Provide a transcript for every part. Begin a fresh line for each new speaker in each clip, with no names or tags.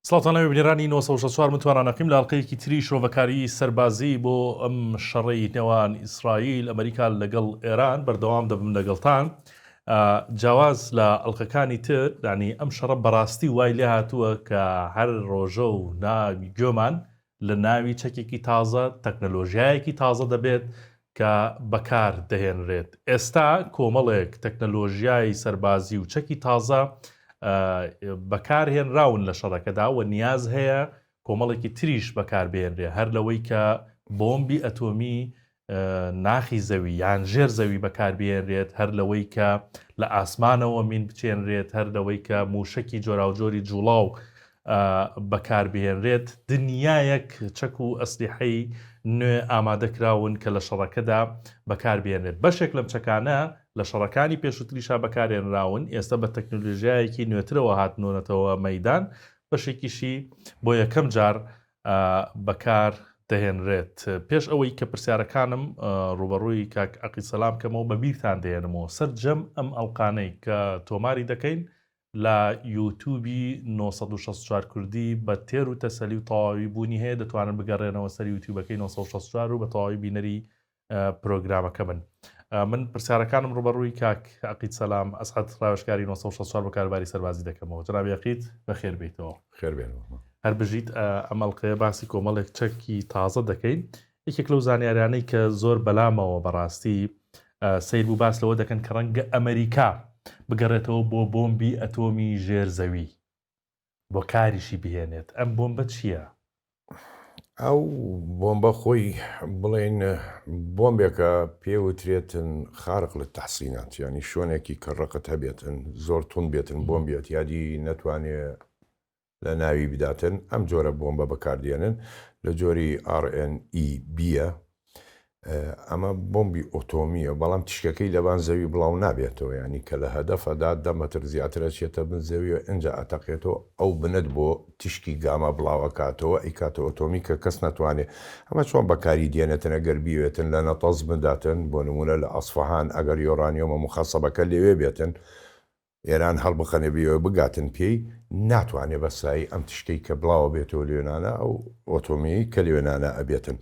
سڵاتانەوەی بنێرانی 1964 متوانانەقیم لە ئەڵلقەیەکی تری شۆڤەکاری سەربازی بۆ ئەم شەڕەی نێوان ئیسرائیل ئەمریکا لەگەڵ ئێران بەردەوام دەبم لەگەڵتان. جیاواز لە ئەڵلقەکانی تر ینی ئەم شەڕە بەڕاستی وای لێ هاتووە کە هەر ڕۆژە و ناوی گوێمان لە ناوی چەکێکی تازە تەکنەلۆژیایەکی تازە دەبێت کە بەکار دەهێنرێت. ئێستا کۆمەڵێک تەکنەلۆژیای سەربازی و چەکی تازە بەکارهێنراون لە شەڕەکەدا و نیاز هەیە کۆمەڵێکی تریش بەکاربێنرێ، هەر لەوەی کە بۆمبی ئەتۆمی ناخی زەوی یان ژێر زەوی بەکاربێنرێت، هەر لەوەی کە لە ئاسمانەوە مین بچێنرێت، هەر لەوەی کە موشکی جۆراوجۆری جوڵاو بەکاربێنرێت. دنیایەک چەک و ئەسلیحەی نوێ ئامادەکراون کە لە شەڕەکەدا بەکاربێنرێت. بەشێک لەم چەکانە لە شەڕەکانی پێشووتریشا بەکارهێنراون، ئێستا بە تەکنۆلۆژیایەکی نوێترەوە هاتنۆنەتەوە مەیدان، بەشێکیشی بۆ یەکەم جار بەکار دەهێنرێت. پێش ئەوەی کە پرسیارەکانم ڕوبەڕووی کاک عەقیلسەلام کەمەوە بە بیرتان دێنمەوە سەرجەم ئەم ئەڵقانەی کە تۆماری دەکەین لە یوتیوبی 964 کوردی بە تێر و تەسەلی و تەواوی بوونی هەیە، دەتوانن بگەڕێنەوە سەر یوتیوبەکەی 964 و بە تەواوی بینەری پرۆگرامەکە بن. من پرسیارەکانم ڕوبەڕووی کاک عەقیلسەلام ئەسعەد ڕاوێژکاری 964 بە کارباری سەربازی دەکەمەوە. جەنابی عەقیل بەخێر بێیتەوە.
خێربێنەوە.
هەر بژیت ئەم ئەڵقەیە باسی کۆمەڵێک چەکی تازە دەکەین. یەکێک لەو زانیاریانەی کە زۆر بەلامەوە بەڕاستی سیر بوو باس لەوە دەکەن کە ڕەنگە ئەمریکا بگەڕێتەوە بۆ بۆمبی ئەتۆمی ژێرزەوی بۆ کاریشی بهێنێت. ئەم بۆمبە چییە؟
ئەو بۆمبە خۆی بڵێن بۆمبێکە پێوترێتن خارق لە تەحسینات، ینی شوێنێکی کە ڕقت هەبێتن زۆر تون بێتن بۆمبێت یادی نەتوانێت لە ناوی بداتن. ئەم جۆرە بۆمبە بەکاردێنن لە جۆری RNEBە. ئەمە بۆمبی ئۆتۆمیە، بەڵام تشکەکەی لەبان زەوی بڵاو نابێتەوە، ینی کە لە هەدەفەدا 10 مەتر زیاترە چێتە بن زەویەوە ئەنجا ئەتەقێتەوە ئەو بنت بۆ تشکی گامە بڵاوە کاتەوە ئەیکاتە ئۆتۆمی کە کەس ناتوانێت. ئەمە چۆن بەکاری دێنێتن ئەگەر بیوێتن لە نەتەز بداتن، بۆ نمونە لە ئەسفەهان ئەگەر یۆرانیۆمە مخەسەبەکە لەوێ بێتن، ئێران هەڵبخەنێ بێەوە بگاتن پێی، ناتوانێت بەسایی ئەم تشکەی کە بڵاوە بێتەوە لێنانە ئەو ئۆتۆمی کە لێنانە ئەبێتن.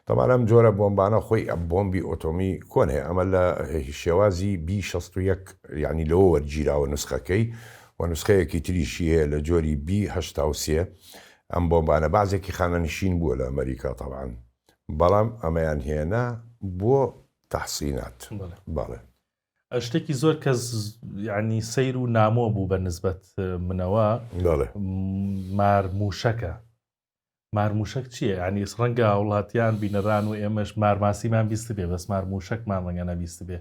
تەمانەم جۆرە بۆمبانە خۆی ئەم بۆمبی ئۆتۆمی کۆنێ، ئەمە لە شێوازی B61 ینی لەوە وەرگیراوە نسخەکەی و نسخەیەکی تریشی هەیە لە جۆری B83. ئەم بۆمبانە بازێکی خانەنشین بووە لە ئەمریکا تەبعاً، بەڵام ئەمەیان هێنا بۆ تەحسینات. بەڵێ
شتێکی زۆر کەس ینی سەیر و نامۆ بوو بە نسبەت منەوە مارموشەکە. مارموشک چییە؟ ینی ڕەنگە وڵاتیان بینەران و ئێمەش مارماسیمان بیست بێ، بەس مارموشەکمان ڕەنگە نەبیست بێ.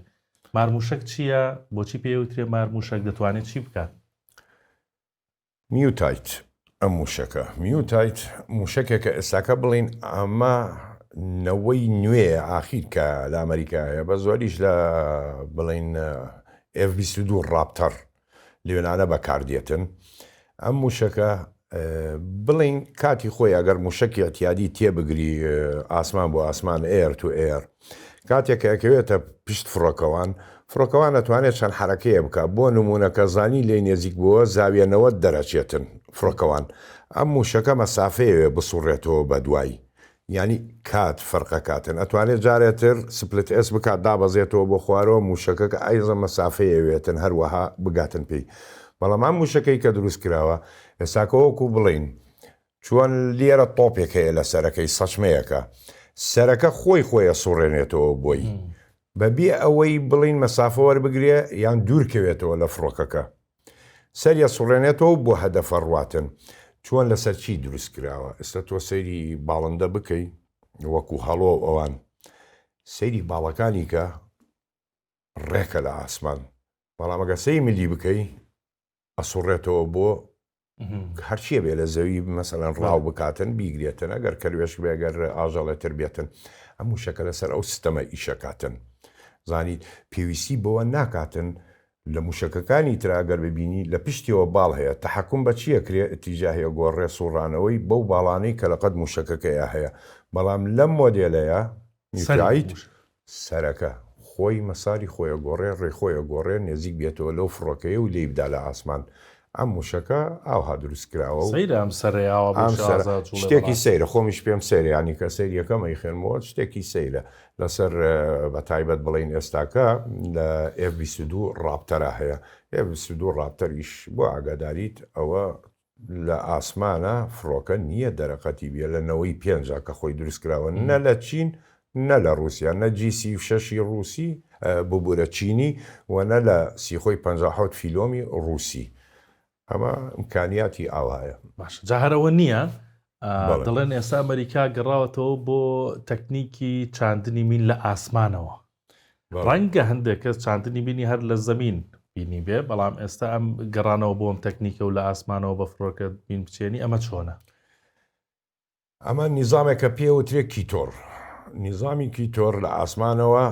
مارموشک چییە؟ بۆچی پێوترێ مارموشک؟ دەتوانێت چی بکات؟
میوتایت. ئەم موشەکە میوتایت موشکێکە ئێستاکە بڵین ئەمە نەوەی نوێ ئاخیر کە لە ئەمریکایە بە زۆریش لە بڵین F-22 ڕاپتەر لێنانە بەکاردێتن. ئەم موشەکە بڵین کاتی خۆی ئەگەر موشکی ئەتیادی تێبگری ئاسمان بۆ ئاسمان ئێر تو ئێر، کاتێک ئەکەوێتە پشت فڕۆکەوان نەتوانێت چەند حرەکەیە بکە، بۆ نمونونەکە زانی لێ نێزیک بووە زاویەنەوە دەرەچێتن فڕۆکەوان. ئەم موشەکە مەسافەیە بسوڕێتەوە بە دوایی، ینی کات فەرقە کاتن ئەتوانێت جارێتر سپلت ئێس بکات دابەزێتەوە بۆ خوارەوە موشەکە کە ئایزە مەسافەیەوێتن هەروەها بگاتن پێی. بەڵام ئەم موشەکەی کە دروست کراوە ئێستاکەوەکو بڵین چۆن لێرە تۆپێک هەیە لە سەرەکەی سەچمەیەەکە، سەرەکە خۆیە سوڕێنێتەوە بۆی بەبێ ئەوەی بڵین مەسافە وەربگرێ یان دوورکەوێتەوە لە فڕۆکەکە، سەریە سوڕێنێتەوە بۆ هەدەفە ڕواتن. چۆن لەسەر چی دروست کراوە؟ ئێستا تۆ سەیری باڵندە بکەی وەکو هەڵۆ ئەوان، سەیری باڵەکانی کە ڕێکە لە ئاسمان، بەڵام ئەگە سەی ملی بکەی ئەسوڕێتەوە بۆ هەرچیە بێ لە زەوی مەسەلەن ڕاو بکاتن بیگرێتن، ئەگەر کەلوێش بێگەر ئاژەڵێتر بێتن. ئەم موشەکە لەسەر ئەو سیستەمە ئیشەکاتن. زانیت پێویستی بەوە ناکاتن لە موشەکەکانی تراگەر ببینی لە پشتیەوە باڵ هەیە، تەحەکوم بە چیە کرێ ئەتیجاهەیە گۆڕێ سوڕانەوەی بەو باڵانەی کە لەقەت موشەکەکەیە هەیە. بەڵام لەم مۆدێلەیە میوتایت سەرەکە خۆی مەساری خۆیە گۆڕێ، ڕێخۆیە گۆڕێ، نێزیک بێتەوە لەو فڕۆکەیە و لێی بدا لە ئاسمان. ئەم موشەکە ئاوها دروستکراوە
سەیرە ئەم سەرەیاوە
شتێکی سەیرە خۆمیش پێم سەیرانی کە سەیریەکەمەی خوێنمەوە شتێکی سەیرە لەسەر بە تایبەت بڵین ئێستاکە لە F-22 ڕابتەرە هەیە F-22 ڕابتەریش بۆ ئاگاداریت ئەوە لە ئاسمانە فڕۆکە نییە دەرەقەتی بێ لەنەوەی پێنجا کە خۆی دروستکراوە نە لە چین نە لە رووسیا نە G36 رووسی ببوورە چینی و نە لە سیخۆی 57 فیلۆمی رووسی ئەمە ئیمکانیاتی ئاوایە
باش جاهرەوە نییە دەڵێن ئێستا ئەمریکا گەڕاوەتەوە بۆ تەکنیکی چاندنی مین لە ئاسمانەوە ڕەنگە هەندێک کەس چاندنی بینی هەر لە زەمین بینی بێ بەڵام ئێستا ئەم گەڕانەوە بۆم تەکنیکە و لە ئاسمانەوە بە فڕۆکە بین بچێنی ئەمە چۆنە
ئەمە نیزامێکە پێوترێ کیتۆر نیزامی کیتۆر لە ئاسمانەوە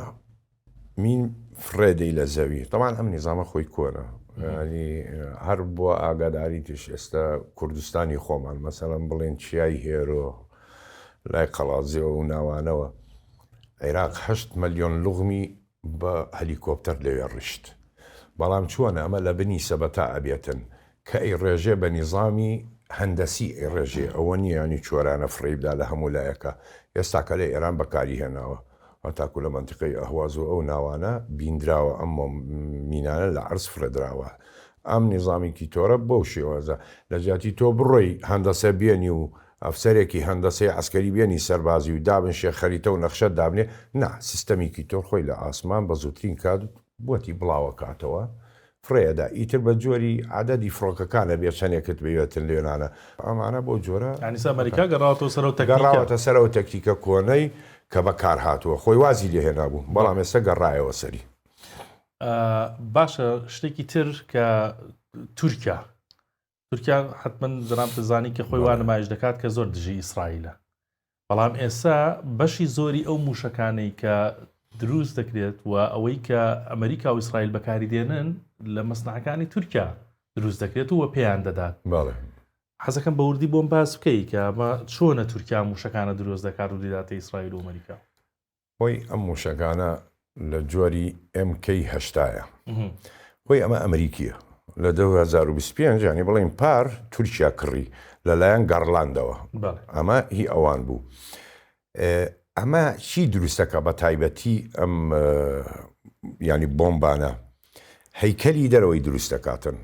مین فرێدەی لە زەوی تەمان ئەم نیزامە خۆی کۆنە ینی هەر بۆ ئاگاداری تش ئێستا کوردستانی خۆمان مەسەڵەن بڵێن چیای هێرۆ لای قەڵازیەوە و ناوانەوە عێراق 8 ملیۆن لوغمی بە هەلیکۆپتەر لەوێ ڕشت بەڵام چۆنە ئەمە لە بنی سەبەتا ئەبێتن کە ئەی ڕێژێ بە نیزامی هەندەسی ئەی ڕێژێ ئەوە نییانی چۆرانە فڕێبدا لە هەموو لایەکە ئێستا کە لە ئێران بەکاری هێناوە هەتاکو لە منتیقەی ئەهواز و ئەو ناوانە بیندراوە ئەم مینانە لە عرس فرەدراوە ئەم نیزامی کیتۆرە بەو شێوەزە لە جاتی تۆ بڕۆی هەندەسە بێنی و ئەفسەرێکی هەندەسەی عسکەری بێنی سەربازی و دابن شێ خەریتە و نەخشە دابنێ نا سیستەمی کیتۆر خۆی لە ئاسمان بە زووترین کات بۆتی بڵاوە کاتەوە فرێدا ئیتر بە جۆری عادەدی فڕۆکەکانە بێ چەندێکت بێتن لێنانە ئەمانە بۆ جۆرە
ینی ئەمریکا گەڕاوەتەوە
گەڕاوەتە سەرەوە تەکتیکە کۆنەی کە بەکار هاتووە خۆی وازی لێهێنا بوو بەڵام ئێستا گەڕایەوە سەری
باشە شتێکی تر کە تورکیا حتمما زرام تزانی کە خۆی وانمایش دەکات کە زۆر دژی ئیسرائیلە بەڵام ئێستا بەشی زۆری ئەو موشەکانەی کە دروست دەکرێت و ئەوەی کە ئەمریکا و ئیسرائیل بەکاری دێنن لە مەسنەعەکانی تورکیا دروست دەکرێت و پێیان دەدات حەزەکەم بە وردی بۆم باس بکەی کە ئەمە چۆنە تورکیا موشەکانە دروست دەکات و دیداتە ئیسرائیل و ئەمریکا
خۆی ئەم موشەکانە لە جۆری MK8 خۆی ئەمە ئەمریکیە لە 2025 ینی بڵێن پار تورکیا کڕی لەلایەن گەڕلاندەوە ئەمە هی ئەوان بوو ئەمە چی دروستەکە بە تایبەتی ئەم ینی بۆمبانە هەیکەلی دەرەوەی دروست دەکاتن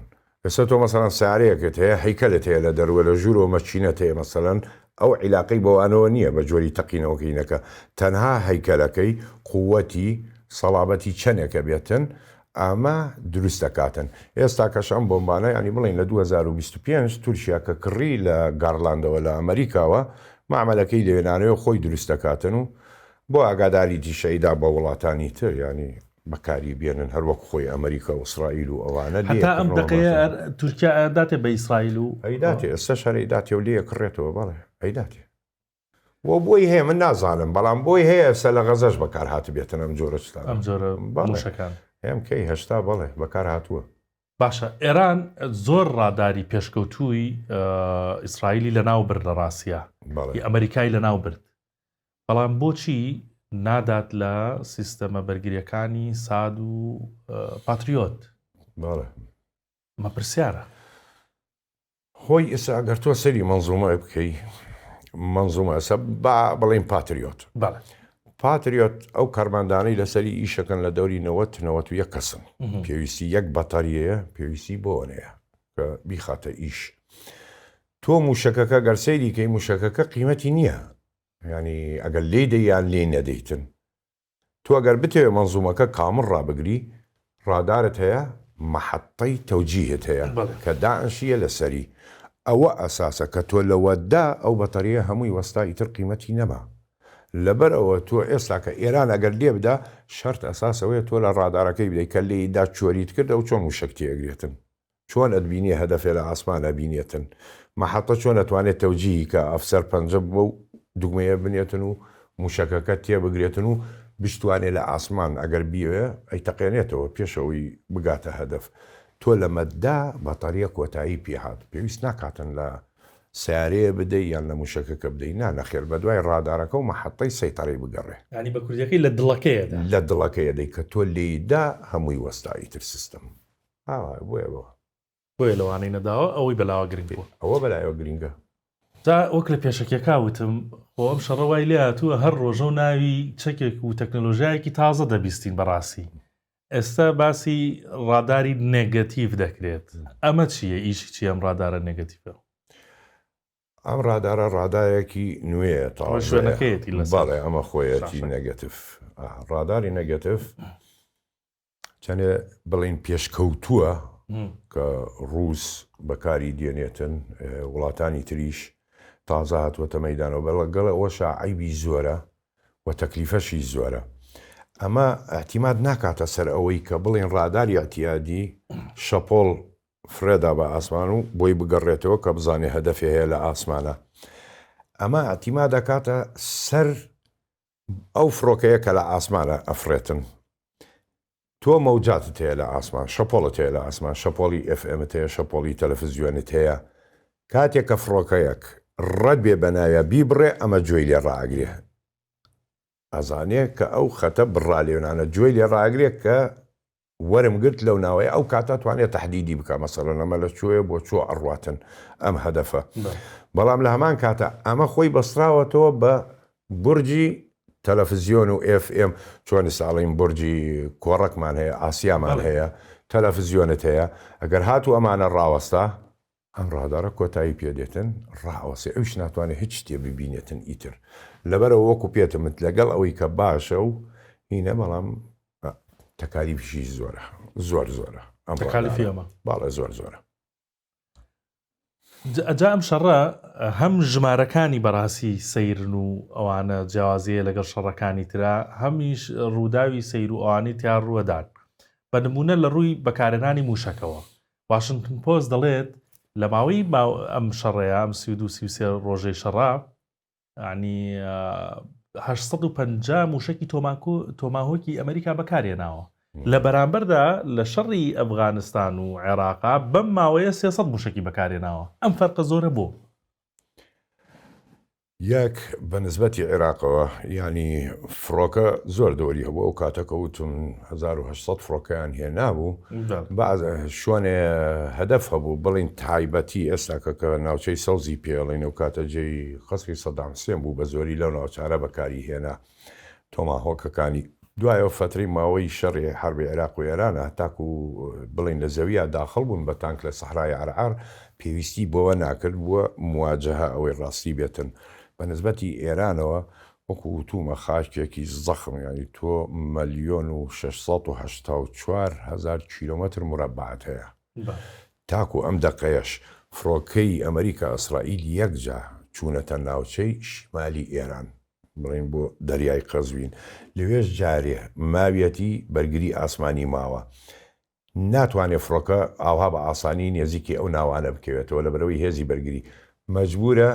ئێستا تۆ مەسەڵەن سارەیەکت هەیە هەیکەلت هەیە لە دەروە لە ژوورەوە مەچینەت هەیە مەسەڵەن ئەو عیلاقەی بەوانەوە نییە بە جۆری تەقینەوەکەینەکە تەنها هەیکەلەکەی قووەتی سەڵابەتی چەندێکە بێتن ئەمە دروست دەکاتن ئێستا کەش ئەم بۆمبانە ینی بڵین لە 2025 تورکیا کە کڕی لە گاڕلاندەوە لە ئەمریکاوە معاملەکەی لەوێنانەوە خۆی دروست دەکاتن و بۆ ئاگاداری دیشەیدا بە وڵاتانی تر ینی بەکاری بێنن هەروەک خۆی ئەمریکا و ئیسرائیل و ئەوانە
ئەم دقەیە تورکیا ئەداتێ بە ئیسرائیل و
ئەیداتێ ئێستا شەرەیداتی و لێ کڕێتەوە بەڵێ ئەیداتێ وە بۆی هەیە من نازانم بەڵام بۆی هەیە سە لە غەزەش بەکار هات بێتن ئەم جۆرە
ئەم جۆرە موشەکان
MK8 بەڵێ بەکار هاتووە
باشە ئێران زۆر ڕاداری پێشکەوتووی ئیسرائیلی لە ناو برد لە ڕاستیا ئەمریکای لە ناو برد بەڵام بۆچی نادات لە سیستەمە بەرگریەکانی ساد و پاتریۆت مە پرسیارە
خۆی ئێستا ئەگەر تۆ سەری مەنزومە بکەی منزومە ئەسە بڵێن پاتریۆت پاتریۆت ئەو کارماندانەی لەسەری ئیشەکەن لە دەوری 90 کەسن پێویستی یەک بەتاریەیە پێویستی بۆنەیە کە بیخاتە ئیش تۆ موشەکەکە گەرسەیری کەی موشەکەکە قیمەتی نییە ینی ئەگەر لێ دەیان لێ نەدەیتن تۆ ئەگەر بتەوێ مەنزومەکە کامل ڕابگری ڕادارت هەیە مەحەتەی تەوجیهت هەیە کە داعشیە لەسەری ئەوە ئەساسە کە تۆ لەوەدا ئەو بەتەریە هەمووی وەستا ئیتر قیمەتی نەما لەبەر ئەوە تۆ ئێستا کە ئێران ئەگەر لێ بدا شەرت ئەساسەوەی تۆ لە ڕادارەکەی بدەیت کە لێدا چۆریت کرد ئەو چۆن موشەکتی ئەگرێتن چۆن ئەدبینی هەدەفێ لە ئاسمانە بینێتن مەحەتە چۆن ئەتوانێت تەوجیهی کە ئەفسەر پەنجە بۆ دوگمەیە بنێتن و موشەکەکە تێ بگرێتن و بشتوانێت لە ئاسمان ئەگەر بیوێ ئەی تەقێنێتەوە پێشەوەی بگاتە هەدەف تۆ لە مەددا بەتەریە کۆتایی پێهات پێویست ناکاتن لە سیارەیە بدەی یان لە موشەکەکە بدەی نەخێر بە دوای ڕادارەکە و مەحەتەی سەیتەڕی بگەڕێ
ینی بە کوردیەکەی لە دڵەکەیەدا
لە دڵەکەیە دەی کە تۆ لێدا هەمووی وەستایی تر سیستم بۆیە بەوە
بۆیە لەوانەی نەداوە ئەوەی بەلاوە گرنگ بووە.
ئەوە بەلایەوە گرنگە.
تا وەک لە پێشەکێکاوتم بۆ ئەم شەڕەوای لێ هاتووە هەر ڕۆژە و ناوی چەکێک و تەکنۆلۆژیایەکی تازە دەبیستین بەڕاستی. ئێستا باسی ڕاداری نێگەتیڤ دەکرێت. ئەمە چییە؟ ئیشی چی ئەم ڕادارە نێگەتیڤە؟
ئەم ڕادارە ڕادایەکی نوێیە
شوێنەکەیەتی لەسەر.
بەڵێ ئەمە خۆیەتی نێگەتیڤ. ڕاداری نێگەتیڤ چەندێ بڵین پێشکەوتووە کە ڕووس بەکاری دێنێتن، وڵاتانی تریش تازە هاتووەتە مەیدانەوە بەڵگەڵە ئەوەشە عیبی زۆرە و تەکلیفەشی زۆرە. ئەمە احتیماد ناکاتە سەر ئەوەی کە بڵێن ڕاداری ئەتیادی شەپۆڵ فرێدا بە ئاسمان و بۆی بگەڕێتەوە کە بزانێ هەدەفێ هەیە لە ئاسمانە. ئەمە ئەتیما دەکاتە سەر ئەو فڕۆکەیە کە لە ئاسمانە ئەفرێتن. تۆ مەوجاتت هەیە لە ئاسمان، شەپۆڵت هەیە لە ئاسمان، شەپۆڵی FM هەیە، شەپۆڵی تەلەڤیزیۆنت هەیە. کاتێک کە فڕۆکەیەک ڕەت بێ بەناویە بیبڕێ ئەمە گوێی لێ ڕاگرێ. ئەزانێ کە ئەو خەتە بڕا لێونانە گوێی لێ ڕاگرێت کە وەرم گرت لەو ناوەیە ئەو کاتە توانێت تەحدیدی بکە مەسەڵەن ئەمە لە کوێیە بۆ چۆ ئەڕواتن ئەم هەدەفە. بەڵام لە هەمان کاتە ئەمە خۆی بەستراوەتەوە بە بورجی تەلەڤیزیۆن و FM چۆن ساڵین بورجی کۆڕەکمان هەیە، ئاسیامان هەیە، تەلەڤیزیۆنت هەیە. ئەگەر هاتوو ئەمانە ڕاوەستا ئەم ڕادارە کۆتایی پێدێتن ڕاوەسێ ئەوش ناتوانێت هیچ شتێ ببینێتن ئیتر. لەبەرەوە وەکو پێتمت لەگەڵ ئەوەی کە باشە و هینە بەڵام تەکالیفیشی زۆرە زۆرە.
تەکالیفی ئەمە
باڵە زۆرە.
ئەجا ئەم شەڕە هەم ژمارەکانی بەڕاستی سەیرن و ئەوانە جیاوازیە لەگەڵ شەڕەکانی ترا، هەمیش ڕووداوی سەیر و ئەوانەی تیان ڕووەدان. بە نمونە لە ڕووی بەکارهێنانی موشەکەوە واشنگتن پۆست دەڵێت لە ماوەی ئەم شەڕەیە ئەم 32-33 ڕۆژەی شەڕا ینی 850 موشکی تۆماهۆکی ئەمریکا بەکارهێناوە. لە بەرامبەردا لە شەڕی ئەفغانستان و عێراقا بەم ماوەیە 300 موشکی بەکارهێناوە. ئەم فەرقە زۆرە بۆ
یەک بە نسبەتی عێراقەوە ینی فڕۆکە زۆر دۆری هەبوو. ئەو کاتەکە وتم 1800 فڕۆکەیان هێنابوو. شوێنێ هەدەف هەبوو بڵین تایبەتی ئێستاکە کە ناوچەی سەوزی پێڵین و کاتەجێی خەسکی سەدام حوسێن بوو بە زۆری لەو ناوچارە بەکاری هێنا تۆماهۆکەکانی. دوایەوە فترەی ماوەی شەڕی حربی عێراق و ئێرانە تاکو بڵین لە زەویە داخڵ بوون بە تانک لە سەحرای عەرعار پێویستی بۆەوە ناکرد بووە مواجهە ئەوەی ڕاستی بێتن. بە نسبەتی ئێرانەوە وەکو وتومە خاکێکی زەخم ینی تۆ 1,684,000 کیلۆمەتر مربعات هەیە. تاکو ئەم دەقەیەش فڕۆکەی ئەمریکا ئیسرائیل یەکجا چوونەتە ناوچەی شیمالی ئێران بڵین بۆ دەریای قەزوین. لەوێش جارێ ماویەتی بەرگری ئاسمانی ماوە. ناتوانێت فڕۆکە ئاوا بە ئاسانی نێزیکی ئەو ناوانە بکەوێتەوە لەبەرەوەی هێزی بەرگری مەجبورە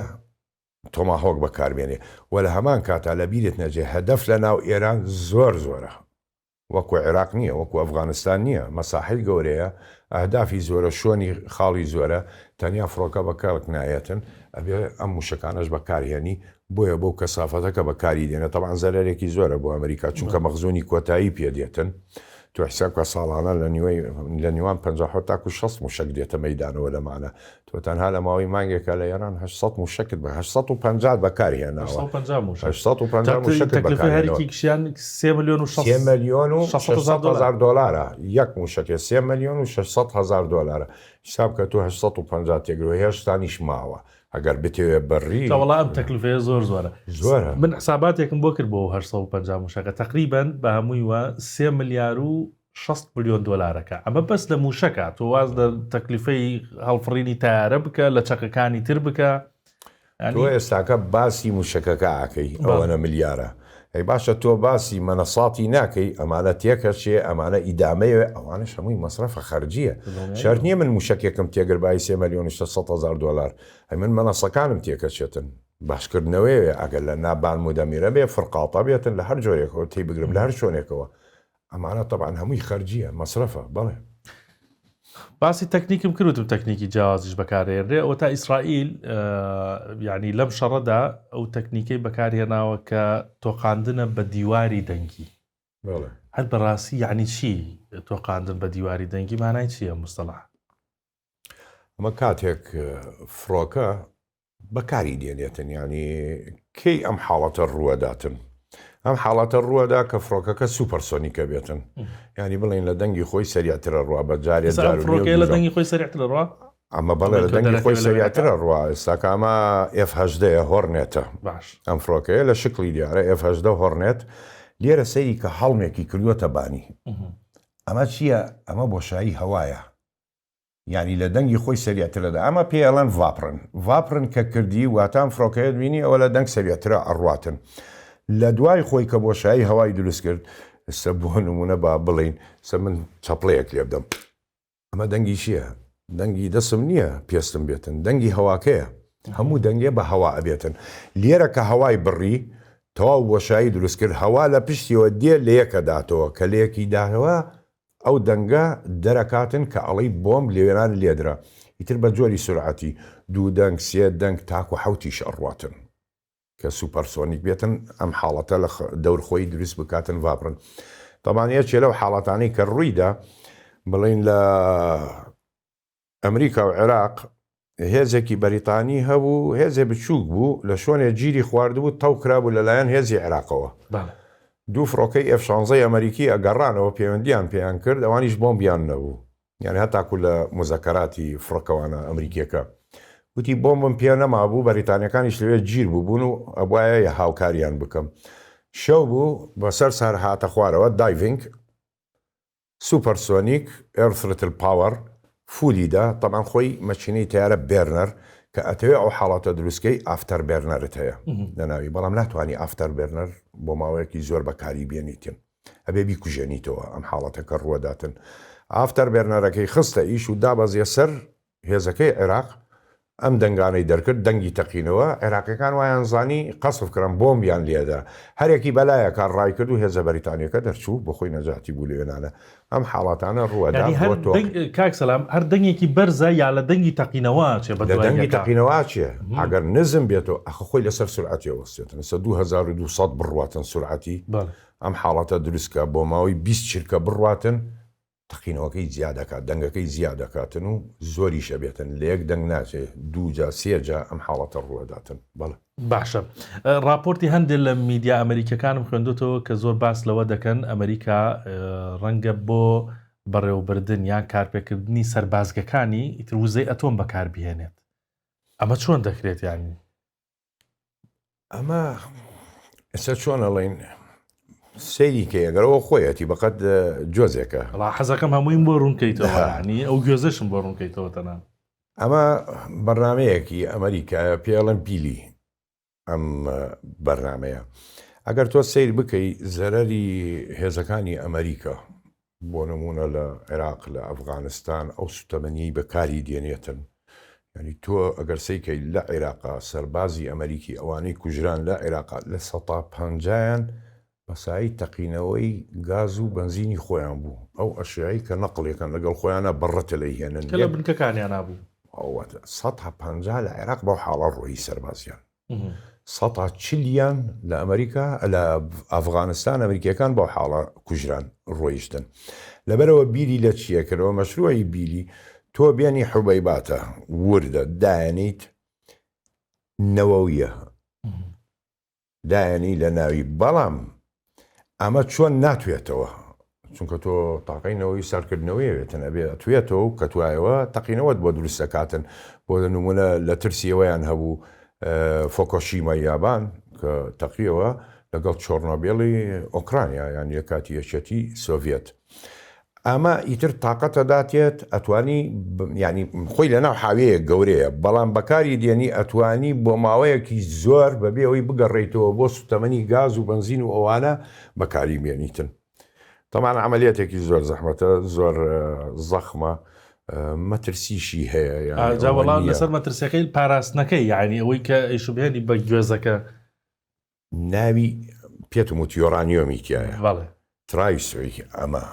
تۆماهۆک بەکاربێنێ. و لە هەمان کاتا لە بیرت نەجێ هەدەف لە ناو ئێران زۆرە وەکو عێراق نییە، وەکو ئەفغانستان نییە، مەساحیل گەورەیە، ئەهدافی زۆرە، شوێنی خاڵی زۆرە، تەنیا فڕۆکە بەکارک نایەتن ئەبێ ئەم موشەکانش بەکارهێنی. بۆیە بۆ کەسافەتەکە بەکاری دێنە تەبعاً زەرێکی زۆرە بۆ ئەمریکا چونکە مەخزوونی کۆتایی پێدێتن. تو حساب کە ساڵانە لە نیوان 50 تاکو 60 موشک دێتە مەیدانەوە لەمانە. تۆ تەنها لە ماوەی مانگێکە لە ئێران 800 موشکت بە 850 بەکارهێناوە. 850 موشکت
بەکارهێناوە.
3,600,000 دۆلارە یەک موشکێ. 3,600,000 دۆلارە. حساب کە تۆ 850 تێگرۆ هێشتانیش ماوە. ئەگەر بتێوێ بەڕی
وڵا ئەم تەکلیفەیە زۆرە. من حساباتێکم بۆ کرد بۆ 850 موشەکە تقریباً بە هەمووی وە 3,600,000,000 دۆلارەکە. ئەمە بەس لە موشەکە. تۆ واز لە تەکلیفەی هەڵفڕینی تایارە بکە، لە چەقەکانی تر بکە.
تۆ ئێستاکە باسی موشەکەکە ئاکەی ئەوەنە ملیارە. ئەی باشە تۆ باسی مەنەساتی ناکەی ئەمانە تێکەچێ ئەمانە ئیدامەیە ئەوانش هەمووی مەسرەفە خەرجیە. شەرت نییە من موشکێکم تێگر بای 3,600,000 دۆلار. ئەی من مەنەسەکانم تێکەچێتن باشکردنەوەی ئەگەر لە نابان مودەمیرە بێ فرقاڵتا بێتن لە هەر جۆرێکەوە تی بگرم لە هەر شوێنێکەوە. ئەمانە تەبعاً هەمووی خەرجیە مەسرەفە. بەڵێ
باسی تەکنیکم کردوتم تەکنیکی جیاوازیش بەکارهێنرێ ئەوە تا ئیسرائیل یعنی لەم شەڕەدا ئەو تەکنیکەی بەکارهێناوە کە تۆقاندنە بە دیواری دەنگی. هەر بەڕاستی یعنی چی تۆقاندن بە دیواری دەنگی مانای چییە مستەڵح؟
ئەمە کاتێک فڕۆکە بەکاری دێنێتن ینی کەی ئەم حاڵەتە ڕووەداتن ئەم حاڵەتە ڕووەدا کە فڕۆکەکە سوپەرسۆنیکە بێتن ینی بڵین لە دەنگی خۆی سەریعترە ڕوا بە جارێ
فڕۆکەیە لە دەنگی خۆی سەریعترە ڕوا
ئەمە بەڵێ لە دەنگی خۆی سەریعترە ڕوا ئێستاکە ئەمە F18 هۆڕنێتە ئەم فڕۆکەیە لە شکلی دیارە F18 هۆڕنێت لێرە سەیری کە هەڵمێکی کردووەتە بانی ئەمە چییە؟ ئەمە بۆشایی هەوایە ینی لە دەنگی خۆی سەریعترەدا ئەمە پێڵەن ڤاپرن کە کردی واتان فڕۆکەیە بینی ئەوە لە دەنگ سەریعترە ئەڕواتن لە دوای خۆی کە بۆشایی هەوای دروست کرد ئێستا بۆ نمونە با بڵین سە من چەپڵەیەک لێ بدەم ئەمە دەنگی چییە؟ دەنگی دەسم نییە پێستم بێتن دەنگی هەواکەیە هەموو دەنگێ بە هەوا ئەبێتن لێرە کە هەوای بڕی تەواو بۆشایی دروست کرد هەوا لە پشتیەوە دێ لە یەکە داتەوە کە لەیەکی داهەوە ئەو دەنگە دەرەکاتن کە ئەڵەی بۆم لێوێران لێدرا ئیتر بە جۆری سورعەتی 2 دەنگ 3 دەنگ تاکو حوتیش ئەڕواتن کە سوپەرسۆنیک بێتن ئەم حاڵەتە لە دەورخۆی دروست بکاتن ڤاپرن تەمانە چێ لەو حاڵەتانی کە ڕوویدا بڵین لە ئەمریکا و عێراق هێزێکی بەریتانی هەبوو هێزێ بچووک بوو لە شوێنێ گیری خواردبوو تەو کرابوو لەلایەن هێزی عێراقەوە دوو فڕۆکەی F16 ئەمریکی ئەگەڕانەوە پەیوەندیان پێیان کرد ئەوانیش بۆم بیان نەبوو یعنی هەتاکو لە مزەکەراتی فڕۆکەوانە ئەمریکیەکە وتی بۆمم پێ نەمابوو بەریتانیەکانیش لەوێ گیر بووبوون و ئەبایە هاوکاریان بکەم شەو بوو بەسەر سەر هاتە خوارەوە دایڤنگ سوپەرسۆنیک ئێرثرتل پاوەر فولیدا طبعا خۆی مەچینەی تیارە بێرنەر کە ئەتەوێ ئەو حاڵاتە دروستکەی ئافتەر بێرنەرت هەیە لەناوی بەڵام ناتوانانی ئافتەر بێرنەر بۆ ماوەیەکی زۆر بەکاری بێنیتن ئەبێ بیکوژێنیتەوە ئەم حاڵەتەکە ڕوەداتن ئافتەر بێرنەرەکەی خستە ئیش و دابەزیە سەر هێزەکەی عێراق ئەم دەنگانەی دەرکرد دەنگی تەقینەوە عێراقیەکان وایان زانی قەسف کردن بۆمبیان لێدا هەرێکی بەلایە کار ڕای کرد و هێزە بەریتانیەکە دەرچوو بۆ خۆی نەجاتی بوو لێنانە ئەم حاڵاتانە ڕوەدا
کاک سەلام هەر دەنگێکی بەرزە یا لە دەنگی تەقینەوە چێ بە
دەنگی تەقینەوە چیە ئەگەر نزم بێتەوە ئەخە خۆی لەسەر سورعەتی وەستێتن سە 2200 بڕواتن سورعەتی ئەم حاڵاتە دروستکە بۆ ماوەی 20 چرکە بڕواتن تەقینەوەکەی زیادەکات دەنگەکەی زیادەکاتن و زۆری شەبێتن لە یەک دەنگ ناچێ 2 جا 3 جا ئەم حاڵەتە ڕوەداتن بەڵێ
باشە راپۆرتی هەندێک لە میدیا ئەمریکەکانم خوێندوتەوە کە زۆر باس لەوە دەکەن ئەمریکا ڕەنگە بۆ بەڕێوەبردن یان کارپێکردنی سەربازگەکانی ئیتر وزەی ئەتۆم بەکاربهێنێت ئەمە چۆن دەکرێت یانی
ئەمە ئێستا چۆن ئەڵێن سەیری کە ئەگەرەوە خۆیەتی بەقەت جۆزێکە
حەزەکەم هەموویم بۆ ڕوونکەیتەوەنی ئەو گوێزەشم بۆ ڕوونکەیتەوە تەنان
ئەمە بەرنمەیەکی ئەمریکا پێڵم پیلی ئەم بەرنمەیە ئەگەر تۆ سیر بکەی زەرەری هێزەکانی ئەمریکا بۆ نمونە لە عێراق لە ئەفغانستان ئەو سوتەمەنی بەکاری دێنێتن ینی تۆ ئەگەر سیکەی لە عێراقا سەربازی ئەمریکی ئەوانەی کوژران لە عێراقا لە 150یان بەسایی تەقینەوەی گاز و بنزینی خۆیان بوو ئەو ئەشیایی کە نەقڵێکن لەگەڵ خۆیانە بەڕەتە لە هێنن
لە بنکەکانیان نبوو
150 لە عێراق بەو حاڵە ڕۆیی سەربازیان 140یان لە ئەمریکا لە ئەفغانستان ئەمریکیەکان بەو حاڵە کوژران ڕۆیشتن لەبەرەوە بیری لە چیەکەرەوە مەشروعی بیری تۆ بێنی حوبەیباتە وردە دایانیت نەوەویە دایانی لە ناوی بەڵام ئەمە چۆن ناتوێتەوە چونکە تۆ تاقینەوەی سەرکردنەوەیەوێتن ئەبێ توێتەوە کە توایەوە تەقینەوەت بۆ دروست دەکاتن بۆ نمونە لە ترسیەوەیان هەبوو فۆکۆشیمە یابان کە تەقیەوە لەگەڵ چۆرنۆبیڵی ئۆکرانیا یان یە کاتی یەکێتی سۆڤێت ئەمە ئیتر تااقەتە داتێت ئەتوانی ینی خۆی لەناو حاوەیە گەورەیە بەڵام بەکاری دێنی ئەتوانی بۆ ماوەیەکی زۆر بەبێ ئەوەی بگەڕێیتەوە بۆ سوتەمەنی گاز و بنزین و ئەوانە بەکاری بێنیتن تەمان عملیاتێکی زۆر زەحمەتە زۆر زەخمە مەترسیشی هەیە
جاوەڵان لەسەر مەترسەکەی پاراستنەکەی یعنی ئەوەی کە ئیشوبێنی بە گوێزەکە
ناوی پێتم وتی یۆرانیۆمیتیایە
بەڵێ
ترایسۆی ئەمە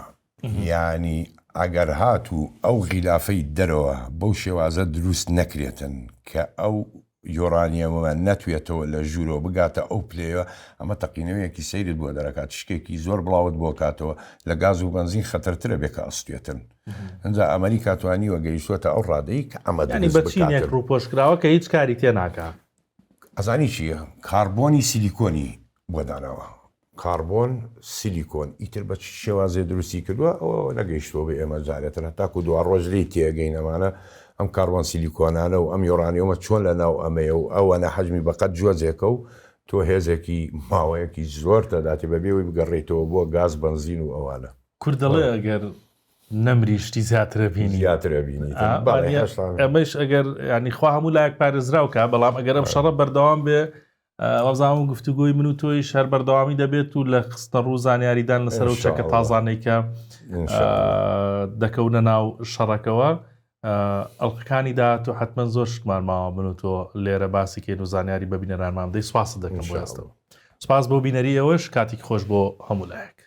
یعنی ئەگەر هات و ئەو غیلافەی دەرەوە بەو شێوازە دروست نەکرێتن کە ئەو یۆرانیەمەوە نەتوێتەوە لە ژوورەوە بگاتە ئەو پلەیە ئەمە تەقینەوەیەکی سەیرت بۆ دەرەکات شتێکی زۆر بڵاوت بۆ کاتەوە لە گاز و بنزین خەتەرترە بێکە ئەستوێتن ئەنجا ئەمریکا توانیوە گەیشتوەتە ئەو ڕادەی کە ئەمە
ینی بەچینێک ڕووپۆشکراوە کە هیچ کاری تێ ناکات.
ئەزانی چییە؟ کاربۆنی سیلیکۆنی بۆدانەوە کاربۆن سیلیکۆن ئیتر بە شێوازێ دروستی کردووە ئەوە نەگەیشتەوە بە ئێمە جارێتەنە تاکو دو ڕۆژ لی تێگەین ئەمانە ئەم کاربۆن سیلیکۆنانە و ئەم یۆرانیۆمە چۆن لە ناو ئەمەیە و ئەوەنە حەجمی بەقەت جۆزێکە و تۆ هێزێکی ماوەیەکی زۆر دەداتی بەبێەوەی بگەڕێتەوە بۆ گاز بنزین و ئەوانە
کوردەڵێ ئەگەر نەمریشتی زیاترە بینی
زیاترە بینی
ئەمەش ئەگەر ینی خوا هەموو لایەک پارێزراوکە بەڵام ئەگەر ئەم شەڕە بەردەوام بێ وەزانم گفتوگۆی من و تۆی شەر بەردەوامی دەبێت و لە خستە ڕوو زانیاریدان لەسەر و چەکە تازانێکە دەکەونە ناو شەڕەکەوە ئەڵلقەکانی داات و حتمما زۆر شتمان ماوە من و تۆ لێرە باسیکەین و زانیاری بەبینەرانمان دەی سواس دەکەم بۆ ئێستەوە. سپاس بۆ بینەری ئەوەش کاتێک خۆش بۆ هەموو لایەک.